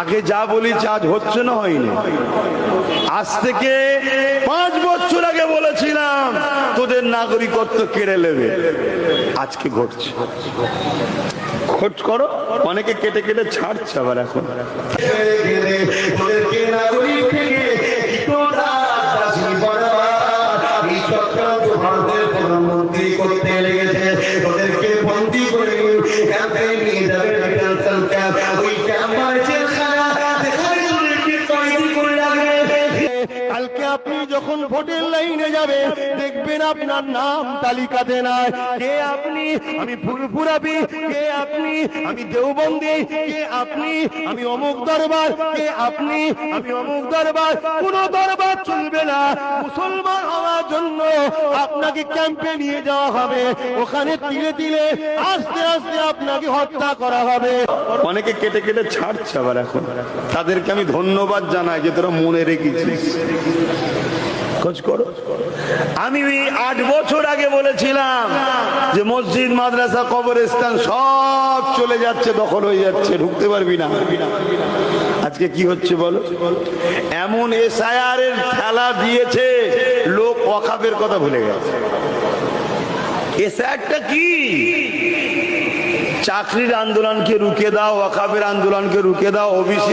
আগে যা বলেছি আজ হচ্ছে না, হয়নি। আজ থেকে 5 বছর আগে বলেছিলাম তোদের নাগরিকত্ব কেড়ে নেবে, আজকে ঘটছে। খোঁজ করো, অনেকে কেটে কেটে ছাড়ছে আবার এখন। প্রধানমন্ত্রী করতে লেগেছে, ওদেরকে বন্দি করে ক্যাম্পে নিয়ে যাবে, ওই ক্যাম্প কালকে আপনি যখন ভোটের লাইনে যাবে দেখবেন আপনার নাম তালিকাতে নাই। কে আপনি? আমি ফুরফুরাবি। কে আপনি? আমি দেওবন্দি। কে আপনি? আমি অমুক দরবার। কে আপনি? আমি অমুক দরবার। কোন দরবার চলবে না। মুসলমান হওয়ার জন্য আপনাকে ক্যাম্পে নিয়ে যাওয়া হবে, ওখানে তিলে তিলে আস্তে আস্তে আপনাকে হত্যা করা হবে। অনেকে কেটে কেটে ছাড়ছে আবার এখন। তাদেরকে আমি ধন্যবাদ জানাই যে তোরা মনে রেখেছিস। খোঁজ করো। আমি 8 বছর আগে বলেছিলাম যে মসজিদ, মাদ্রাসা, কবরস্থান সব চলে যাচ্ছে, দখল হয়ে যাচ্ছে, ঢুকতে পারবি না। আজকে কি হচ্ছে বলো? এমন এসআইআর এর খেলা দিয়েছে, লোক ওয়াকফের কথা ভুলে গেছে। এসআইআরটা কি? চাকরির আন্দোলনকে রুখে দাও, ওয়াকফের আন্দোলনকে রুখে দাও, ওবিসি